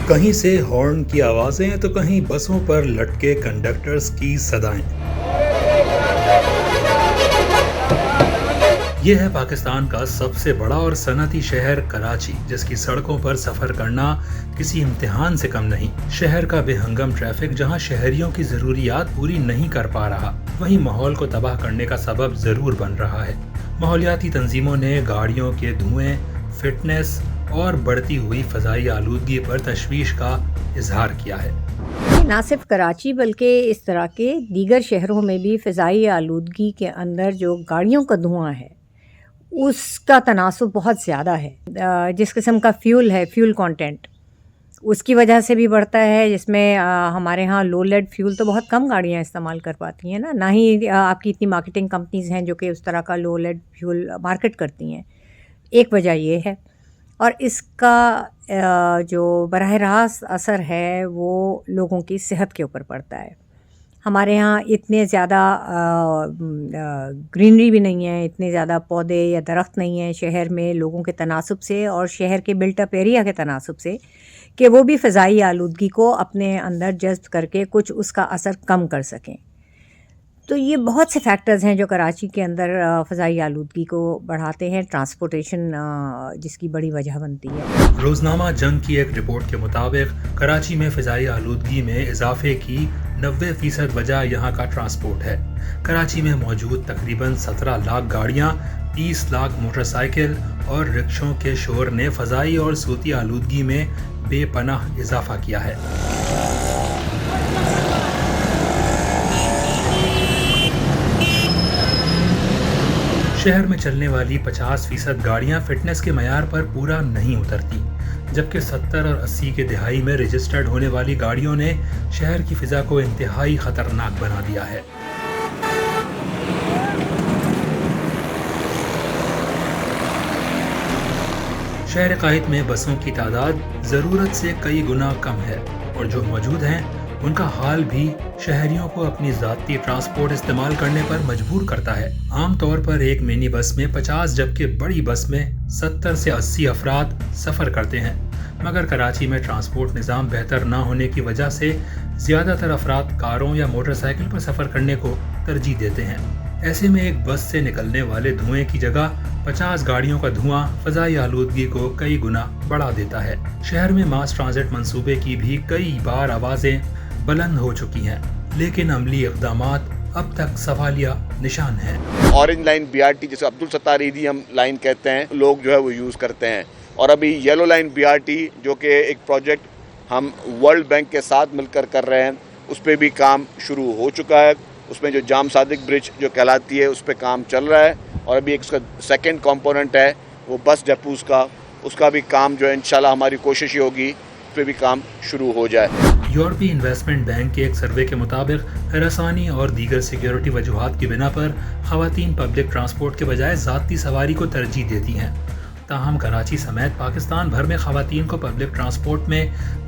کہیں سے ہارن کی آوازیں تو کہیں بسوں پر لٹکے کنڈکٹرز کی صدائیں۔ یہ ہے پاکستان کا سب سے بڑا اور صنعتی شہر کراچی، جس کی سڑکوں پر سفر کرنا کسی امتحان سے کم نہیں۔ شہر کا بے ہنگم ٹریفک جہاں شہریوں کی ضروریات پوری نہیں کر پا رہا، وہیں ماحول کو تباہ کرنے کا سبب ضرور بن رہا ہے۔ ماحولیاتی تنظیموں نے گاڑیوں کے دھوئیں، فٹنس اور بڑھتی ہوئی فضائی آلودگی پر تشویش کا اظہار کیا ہے۔ نہ صرف کراچی بلکہ اس طرح کے دیگر شہروں میں بھی فضائی آلودگی کے اندر جو گاڑیوں کا دھواں ہے اس کا تناسب بہت زیادہ ہے۔ جس قسم کا فیول ہے، فیول کانٹینٹ اس کی وجہ سے بھی بڑھتا ہے، جس میں ہمارے ہاں لو لیڈ فیول تو بہت کم گاڑیاں استعمال کر پاتی ہیں نہ ہی آپ کی اتنی مارکیٹنگ کمپنیز ہیں جو کہ اس طرح کا لو لیڈ فیول مارکیٹ کرتی ہیں۔ ایک وجہ یہ ہے، اور اس کا جو براہ راست اثر ہے وہ لوگوں کی صحت کے اوپر پڑتا ہے۔ ہمارے ہاں اتنے زیادہ گرینری بھی نہیں ہے، اتنے زیادہ پودے یا درخت نہیں ہیں شہر میں لوگوں کے تناسب سے اور شہر کے بلٹ اپ ایریا کے تناسب سے، کہ وہ بھی فضائی آلودگی کو اپنے اندر جذب کر کے کچھ اس کا اثر کم کر سکیں۔ تو یہ بہت سے فیکٹرز ہیں جو کراچی کے اندر فضائی آلودگی کو بڑھاتے ہیں، ٹرانسپورٹیشن جس کی بڑی وجہ بنتی ہے۔ روزنامہ جنگ کی ایک رپورٹ کے مطابق کراچی میں فضائی آلودگی میں اضافے کی 90% وجہ یہاں کا ٹرانسپورٹ ہے۔ کراچی میں موجود تقریباً 17 لاکھ گاڑیاں، 30 لاکھ موٹر سائیکل اور رکشوں کے شور نے فضائی اور صوتی آلودگی میں بے پناہ اضافہ کیا ہے۔ شہر میں چلنے والی 50% گاڑیاں فٹنس کے معیار پر پورا نہیں اترتی، جبکہ 70 اور 80 کے دہائی میں رجسٹرڈ ہونے والی گاڑیوں نے شہر کی فضا کو انتہائی خطرناک بنا دیا ہے۔ شہر قائد میں بسوں کی تعداد ضرورت سے کئی گنا کم ہے، اور جو موجود ہیں ان کا حال بھی شہریوں کو اپنی ذاتی ٹرانسپورٹ استعمال کرنے پر مجبور کرتا ہے۔ عام طور پر ایک منی بس میں 50 جبکہ بڑی بس میں 70 سے 80 افراد سفر کرتے ہیں، مگر کراچی میں ٹرانسپورٹ نظام بہتر نہ ہونے کی وجہ سے زیادہ تر افراد کاروں یا موٹر سائیکل پر سفر کرنے کو ترجیح دیتے ہیں۔ ایسے میں ایک بس سے نکلنے والے دھوئیں کی جگہ 50 گاڑیوں کا دھواں فضائی آلودگی کو کئی گنا بڑھا دیتا ہے۔ شہر میں ماس ٹرانزٹ منصوبے کی بھی کئی بار آوازیں بلند ہو چکی ہیں، لیکن عملی اقدامات اب تک سوالیہ نشان ہیں۔ اورنج لائن BRT جسے عبدالستار عیدی ہم لائن کہتے ہیں، لوگ جو ہے وہ یوز کرتے ہیں، اور ابھی یلو لائن BRT جو کہ ایک پروجیکٹ ہم ورلڈ بینک کے ساتھ مل کر رہے ہیں، اس پہ بھی کام شروع ہو چکا ہے۔ اس میں جو جام صادق برج جو کہلاتی ہے اس پہ کام چل رہا ہے، اور ابھی ایک اس کا سیکنڈ کمپوننٹ ہے وہ بس ڈیپوز کا، اس کا بھی کام جو ہے انشاءاللہ ہماری کوشش ہی ہوگی اس پہ بھی کام شروع ہو جائے۔ یورپی انویسٹمنٹ بینک کے ایک سروے کے مطابق ہراسانی اور دیگر سیکیورٹی وجوہات کی بنا پر خواتین پبلک ٹرانسپورٹ کے بجائے ذاتی سواری کو ترجیح دیتی ہیں۔ تاہم کراچی سمیت پاکستان بھر میں خواتین کو پبلک ٹرانسپورٹ میں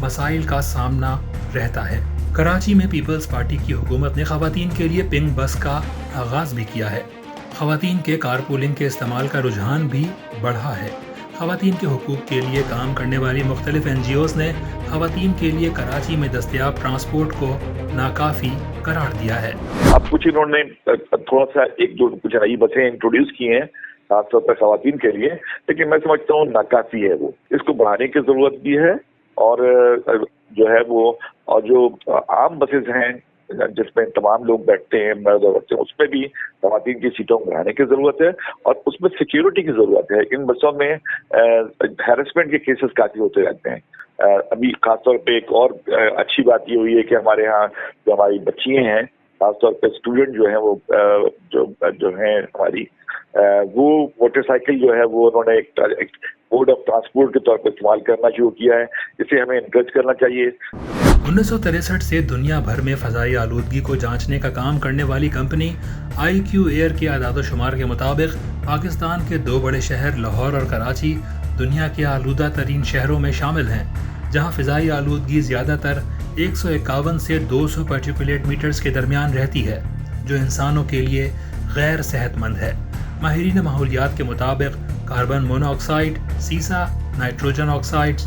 مسائل کا سامنا رہتا ہے۔ کراچی میں پیپلز پارٹی کی حکومت نے خواتین کے لیے پنک بس کا آغاز بھی کیا ہے۔ خواتین کے کارپولنگ کے استعمال کا رجحان بھی بڑھا ہے۔ خواتین کے حقوق کے لیے کام کرنے والی مختلف NGOs نے خواتین کے لیے کراچی میں دستیاب ٹرانسپورٹ کو ناکافی قرار دیا ہے۔ اب کچھ انہوں نے تھوڑا سا ایک دو کچھ نئی بسیں انٹروڈیوس کی ہیں خاص طور پر خواتین کے لیے، لیکن میں سمجھتا ہوں ناکافی ہے، وہ اس کو بڑھانے کی ضرورت بھی ہے، اور جو ہے وہ اور جو عام بسز ہیں جس میں تمام لوگ بیٹھتے ہیں مرد اور بچے، اس میں بھی خواتین کی سیٹوں کو بڑھانے کی ضرورت ہے، اور اس میں سیکیورٹی کی ضرورت ہے۔ ان بسوں میں ہیرسمنٹ کے کیسز کافی ہوتے رہتے ہیں۔ ابھی خاص طور پہ ایک اور اچھی بات یہ ہوئی ہے کہ ہمارے ہاں جو ہماری بچیاں ہیں، خاص طور پہ اسٹوڈنٹ جو ہیں وہ جو ہیں ہماری وہ موٹر سائیکل جو ہے وہ انہوں نے ایک موڈ آف ٹرانسپورٹ کے طور پر استعمال کرنا شروع کیا ہے، اسے ہمیں انکریج کرنا چاہیے۔ 1963 سے دنیا بھر میں فضائی آلودگی کو جانچنے کا کام کرنے والی کمپنی IQ ایئر کے اعداد و شمار کے مطابق پاکستان کے دو بڑے شہر لاہور اور کراچی دنیا کے آلودہ ترین شہروں میں شامل ہیں، جہاں فضائی آلودگی زیادہ تر 151 سے 200 پارٹیکولیٹ میٹرز کے درمیان رہتی ہے، جو انسانوں کے لیے غیر صحت مند ہے۔ ماہرین ماحولیات کے مطابق کاربن مونو آکسائڈ، سیسا، نائٹروجن آکسائڈز،